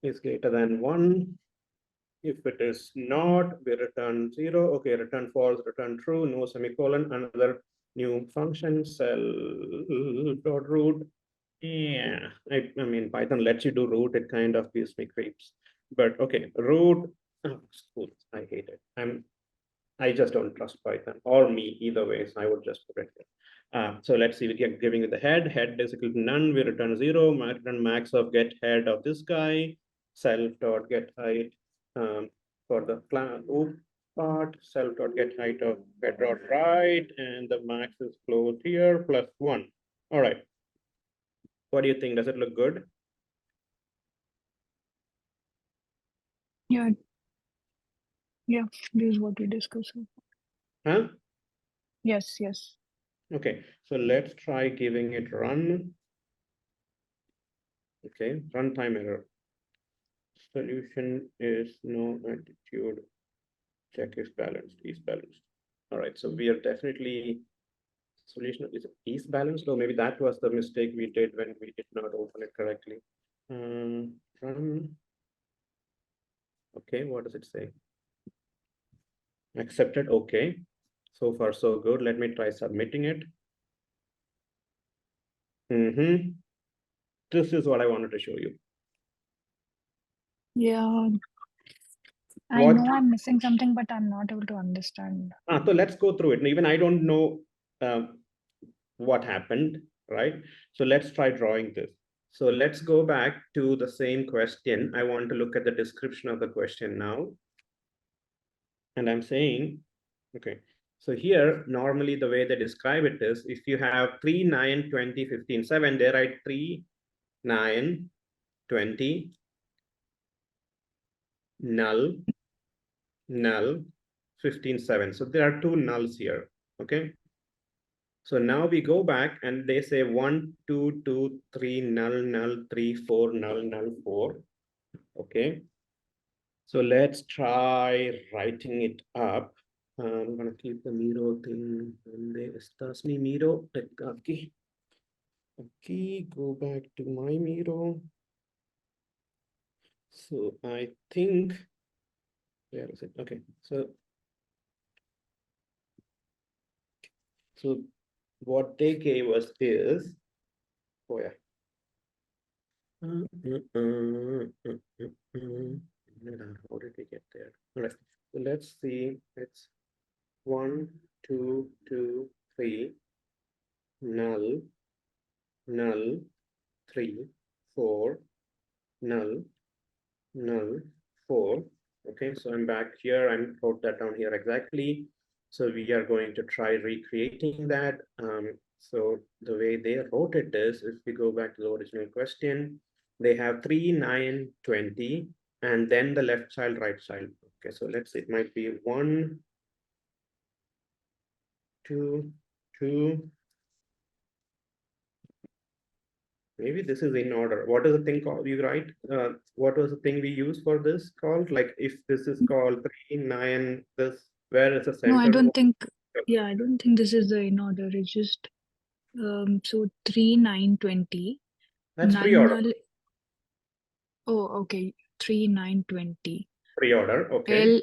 is greater than 1. If it is not, we return 0. Okay, return false, return true, no semicolon, another new function, self.root. Yeah, I mean, Python lets you do root, it kind of gives me creeps. But okay, root, oh, school, I hate it. I just don't trust Python or me either way, so I would just put it there. So let's see, we get giving it the head is equal to none, we return 0, return max of get head of this guy, self dot get height for the loop part, self dot get height of head dot right, and the max is closed here plus 1. All right. What do you think? Does it look good? Yeah. Yeah, this is what we discussed. Huh? Yes. Okay, so let's try giving it run. Okay, runtime error. Solution is no attitude. Check if balanced, is balanced. All right, so we are definitely solution is balanced, or maybe that was the mistake we did when we did not open it correctly. Run. Okay, what does it say? Accepted. Okay, so far so good. Let me try submitting it. This is what I wanted to show you. Yeah. I know I'm missing something, but I'm not able to understand. So let's go through it. Even I don't know what happened, right? So let's try drawing this. So let's go back to the same question. I want to look at the description of the question now. And I'm saying, okay, so here, normally the way they describe it is, if you have 3, 9, 20, 15, 7, they write 3, 9, 20, null, null, 15, 7. So there are two nulls here, okay? So now we go back and they say 1, 2, 2, 3, null, null, 3, 4, null, null, 4, okay? So let's try writing it up. I'm gonna keep the Miro thing. Donde estás mi Miro? Aquí. Okay, go back to my Miro. So I think, where is it? Okay, so what they gave us is, oh yeah. How did we get there? All right, so let's see. It's 1, 2, 2, 3, null, null, 3, 4, null, null, 4. Okay, so I'm back here. I wrote that down here exactly. So we are going to try recreating that. So the way they wrote it is, if we go back to the original question, they have 3, 9, 20, and then the left child, right child. Okay, so let's say it might be 1, 2, 2. Maybe this is in order. What is the thing called? You write, what was the thing we use for this called? Like if this is called 3, 9, this, where is the No, I center? don't think, yeah, I don't think this is the in order. It's just, so 3, 9, 20. That's Null, pre-order. null. Oh, okay. 3, 9, 20. Pre-order, okay.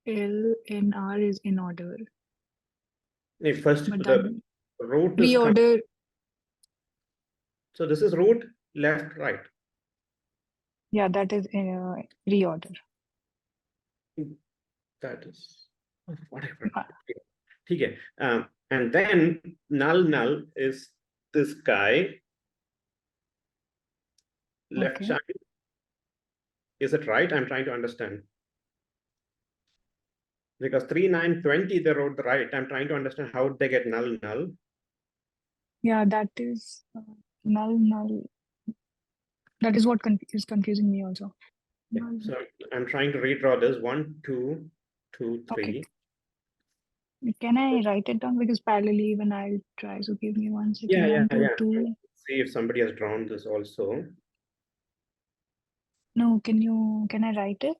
L and R is in order. If first But the that root is pre-order, so this is root, left, right. yeah, that is reorder. That is whatever. Uh, Okay. And then null is this guy, left Okay. child. Is it right? I'm trying to understand. Because 3, 9, 20, they wrote the right. I'm trying to understand how they get null. Yeah, that is null. That is what is confusing me also. Yeah. Null. So I'm trying to redraw this 1, 2, 2, 3. Okay. Can I write it down? Because parallelly even I'll try. So give me 1 second. Yeah. 1, 2, 2. See if somebody has drawn this also. No, can I write it?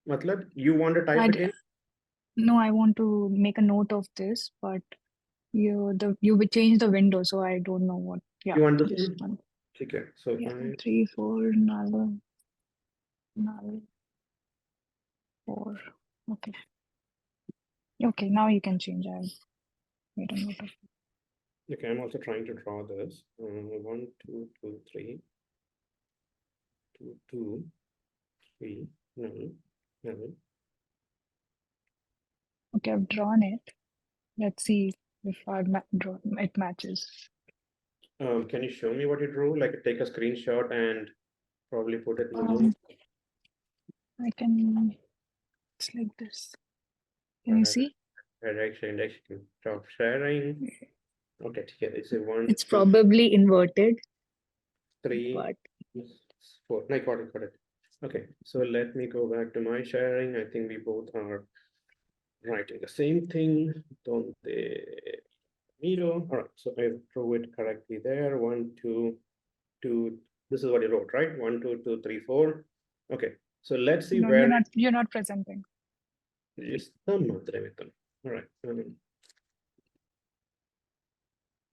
Matlab, you want to type it in? No, I want to make a note of this, but you will change the window, so I don't know what. Yeah, You want this just one? one. Okay. So Yeah, I 3, 4, null, 4. Okay. Okay, now you can change. I'll wait a note of it. okay, I'm also trying to draw this. 1, 2, 2, 3. 2, 2, 3, null. Okay, I've drawn it. Let's see if it matches. Can you show me what you drew? Like take a screenshot and probably put it in the Zoom. I can. It's like this. Can you see? Direction, stop sharing. Okay, here it's a 1, It's 2, probably inverted. 3, But 4. No, got it. Okay, so let me go back to my sharing. I think we both are writing the same thing. Donde Miro. All right, so I drew it correctly there. 1, 2, 2. This is what you wrote, right? 1, 2, 2, 3, 4. Okay, so let's see no, where you're not presenting. is the Madre Mithun. All right.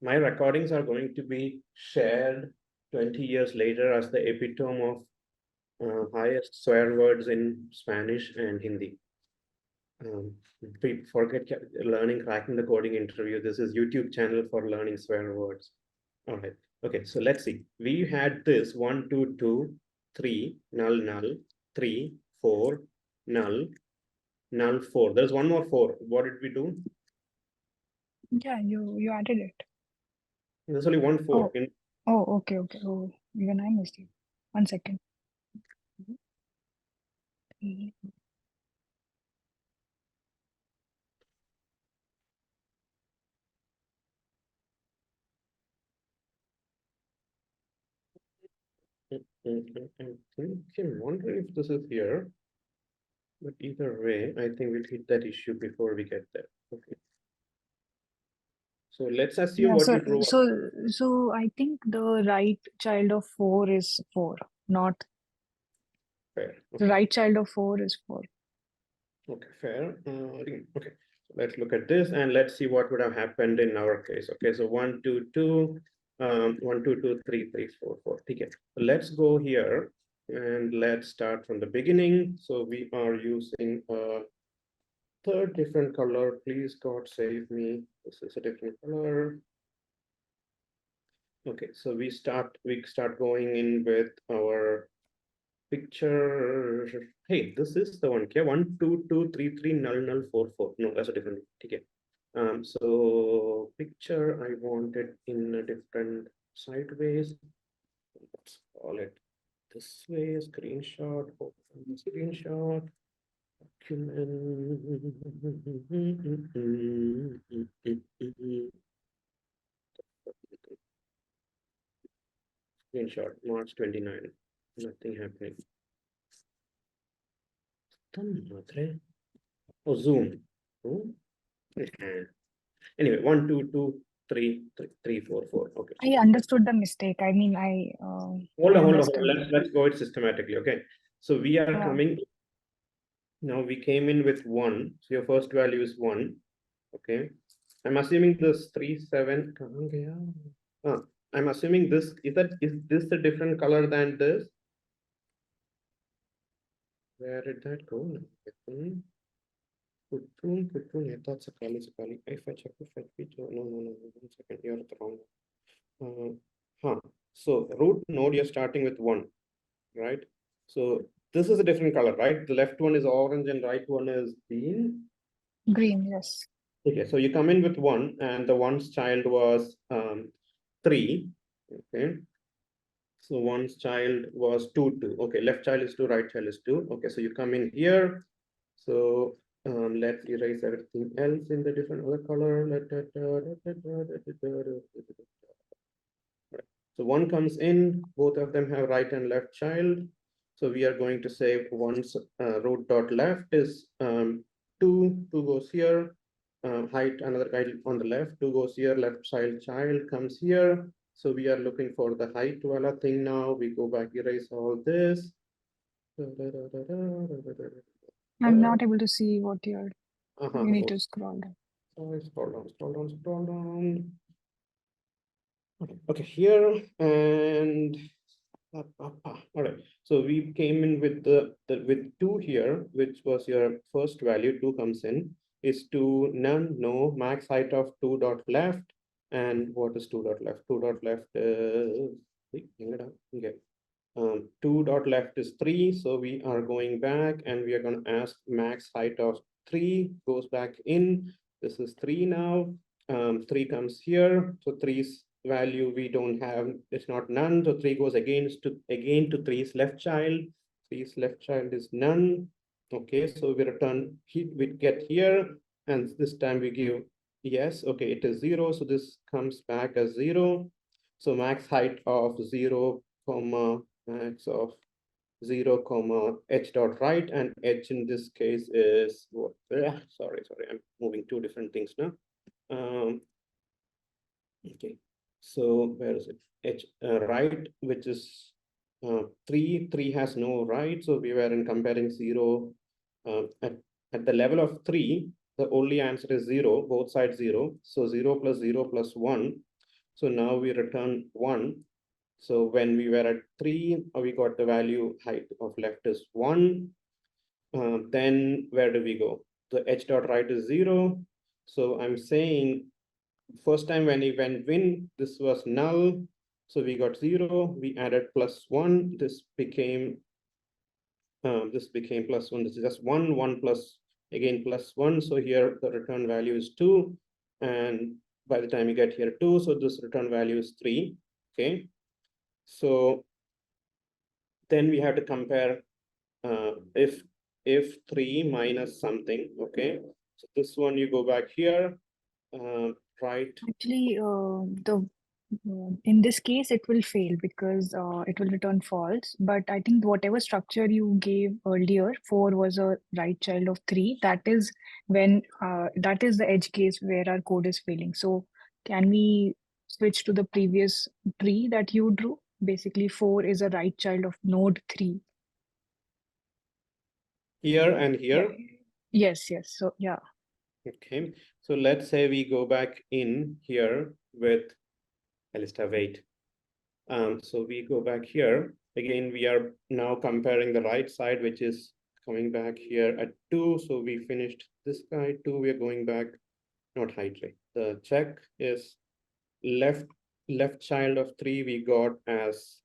My recordings are going to be shared 20 years later as the epitome of highest swear words in Spanish and Hindi. Forget learning cracking the coding interview. This is YouTube channel for learning swear words. All right. Okay, so let's see. We had this 1, 2, 2, 3, null, 3, 4, null, 4. There's one more 4. What did we do? Yeah, you added it. There's only one 4. Oh, okay. Oh, Even I missed it. 1 second. I'm wondering if this is here, but either way, I think we'll hit that issue before we get there. Okay. So let's assume Yeah, what you drew. so I think the right child of 4 is 4, not Fair. the Okay. right child of 4 is 4. Okay, fair. Okay, so let's look at this and let's see what would have happened in our case. Okay, so 1, 2, 2, 1, 2, 2, 3, 3, 4, 4. Okay, so let's go here and let's start from the beginning. So we are using a third different color. Please, God, save me. This is a different color. Okay, so we start going in with our picture. Hey, this is the one. Okay, 1, 2, 2, 3, 3, null, null, 4, 4. No, that's a different. Okay. So picture I want it in a different sideways. Let's call it this way. Screenshot. Open screenshot. Document. Screenshot. March 29. Nothing happening. Oh, Zoom. Oh. Anyway, 1, 2, 2, 3, 3, 4, 4. Okay. I understood the mistake. I mean, I Hold on. understood. Let's go it systematically. Okay. So we are Yeah. coming. Now we came in with 1. So your first value is 1. Okay. I'm assuming this 3, 7. I'm assuming this is this a different color than this? Where did that go? That's a Kali. If I check the fetch feature, no, 1 second, you're wrong. So root node, you're starting with 1, right? So this is a different color, right? The left one is orange and right one is green. Green, yes. Okay, so you come in with 1 and the one's child was 3. Okay. So one's child was 2, 2. Okay, left child is 2, right child is 2. Okay, so you come in here. So let's erase everything else in the different other color. So 1 comes in, both of them have right and left child. So we are going to say one's root dot left is 2, 2 goes here, height another child on the left, 2 goes here, left child comes here. So we are looking for the height wala thing now. We go back, erase all this. I'm not able to see what you're. You need Oh, to scroll down. sorry, scroll down. Okay, here and all right. So we came in with with 2 here, which was your first value. 2 comes in. Is 2 none? No. Max height of 2 dot left. And what is 2 dot left? 2 dot left is 2 dot left is 3. So we are going back and we are going to ask max height of 3 goes back in. This is 3 now. 3 comes here. So 3's value we don't have, it's not none. So 3 goes again to 3's left child. 3's left child is none. Okay, so we return, we get here, and this time we give yes. Okay, it is 0. So this comes back as 0. So max height of 0, comma max of 0, comma h dot right, and h in this case is what? Sorry, I'm moving 2 different things now. Okay, so where is it? H right, which is 3. 3 has no right, so we were in comparing 0 at the level of 3. The only answer is 0, both sides 0. So 0 plus 1. So now we return 1. So when we were at 3, we got the value height of left is 1. Then where do we go? The h dot right is 0. So I'm saying first time when we went win, this was null. So we got 0. We added plus 1. This became plus 1. This is just 1. 1 plus again plus 1. So here the return value is 2. And by the time you get here 2, so this return value is 3. Okay. So then we have to compare if 3 minus something, okay? So this one, you go back here, right? Actually, in this case, it will fail because it will return false. But I think whatever structure you gave earlier, 4 was a right child of 3. That is when that is the edge case where our code is failing. So can we switch to the previous tree that you drew? Basically, 4 is a right child of node 3. Here and Yeah. here. Yes, yes. So yeah. Okay, so let's say we go back in here with, I'll just have wait. So we go back here. Again, we are now comparing the right side, which is coming back here at 2. So we finished this guy 2. We are going back, not highly. The check is left child of 3 we got as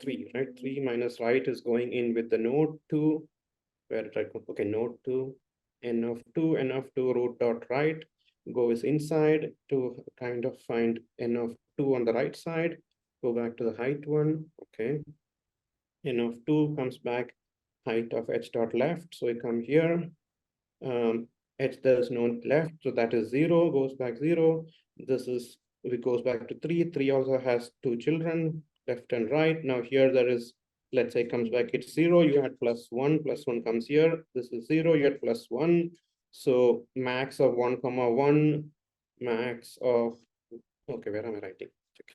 3, right? 3 minus right is going in with the node 2. Where did I go? Okay, node 2, n of 2 root dot right goes inside to kind of find n of 2 on the right side. Go back to the height one. Okay, n of 2 comes back height of h dot left. So we come here. H there's no left, so that is 0, goes back 0. This is, it goes back to 3. 3 also has 2 children, left and right. Now here there is, let's say comes back, it's 0, you had +1 comes here. This is 0, you had +1. So max of 1, 1, max of, okay, where am I writing? Check.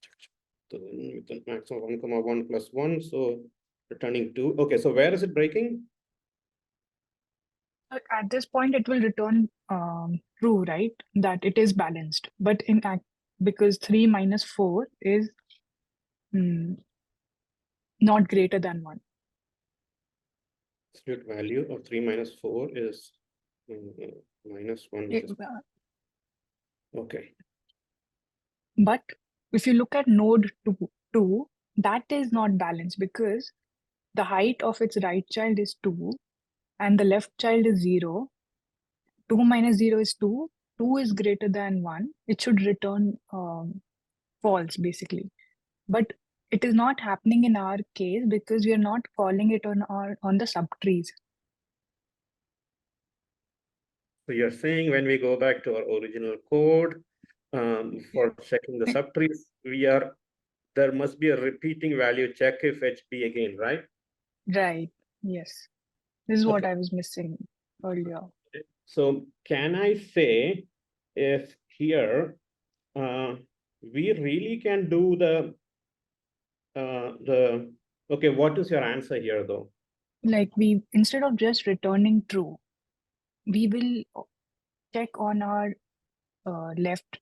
So with the max of 1, 1 plus 1, so returning 2. Okay, so where is it breaking? At this point, it will return true, right? That it is balanced. But in act, because 3 minus 4 is not greater than 1. Absolute value of 3 minus 4 is minus 1. Okay. But if you look at node 2, that is not balanced because the height of its right child is 2 and the left child is 0. 2 minus 0 is 2. 2 is greater than 1. It should return false, basically. But it is not happening in our case because we are not calling it on the subtrees. So you're saying when we go back to our original code for checking the subtrees, there must be a repeating value check if HB again, right? Right. Yes. This is what Okay. I was missing earlier. So can I say if here we really can do okay, what is your answer here though? Like instead of just returning true, we will check on our left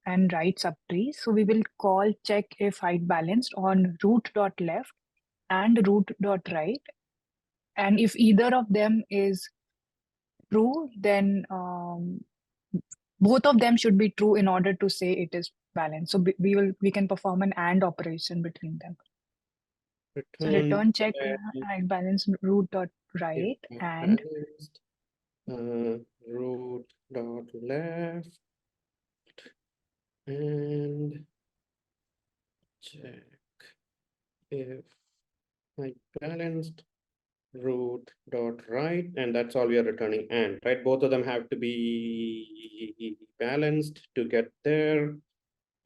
and right subtrees. So we will call check if height balanced on root.left and root.right. And if either of them is true, then both of them should be true in order to say it is balanced. So we can perform an AND operation between them. So return check height balance root.right and root dot left and check if height balanced root dot right, and that's all we are returning. And right, both of them have to be balanced to get there.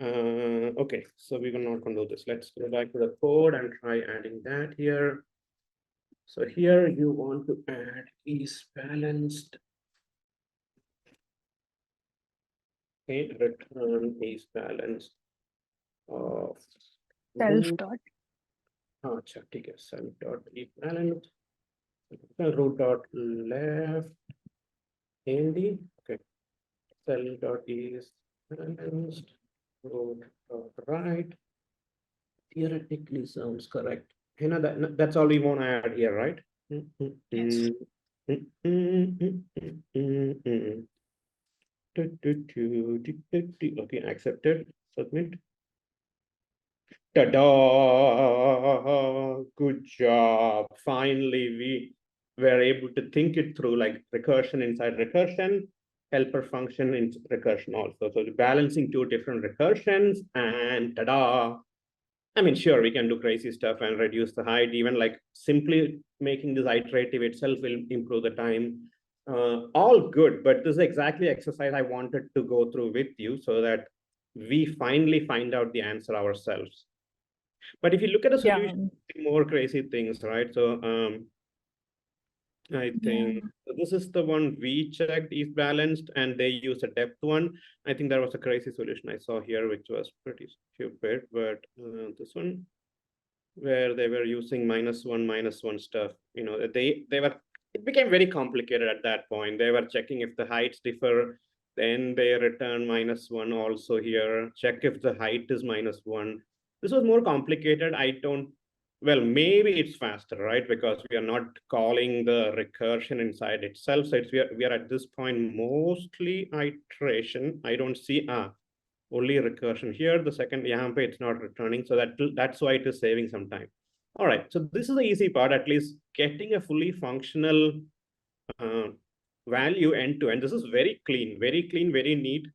Okay, so we're not going to do this. Let's go back to the code and try adding that here. So here you want to add is balanced. Okay, return is balanced of self dot. ठीक है, self dot is balanced. Root dot left and okay, self dot is balanced. Root dot right. Theoretically sounds correct. You know that's all we want to add here, right? Yes. Okay, accepted. Submit. Ta-da! Good job. Finally, we were able to think it through like recursion inside recursion. helper function in recursion also. So balancing two different recursions, and ta-da. I mean, sure, we can do crazy stuff and reduce the height. Even like simply making this iterative itself will improve the time. All good, but this is exactly exercise I wanted to go through with you so that we finally find out the answer ourselves. But if you look at a Yeah. solution, more crazy things, right? So I Yeah. think this is the one we checked is balanced, and they use a depth one. I think there was a crazy solution I saw here, which was pretty stupid, but this one where they were using -1 stuff, you know, they were, it became very complicated at that point. They were checking if the heights differ, then they return -1 also here, check if the height is -1. This was more complicated. I don't, well, maybe it's faster, right? Because we are not calling the recursion inside itself. So it's, we are at this point mostly iteration. I don't see only recursion here. The second YAML it's not returning. So that's why it is saving some time. All right. So this is the easy part, at least getting a fully functional value end to end. This is very clean, very neat.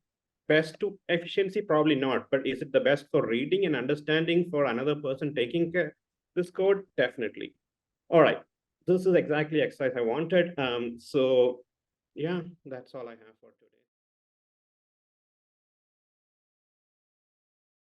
Best to efficiency, probably not, but is it the best for reading and understanding for another person taking this code? Definitely. All right. This is exactly exercise I wanted. So yeah, that's all I have for today.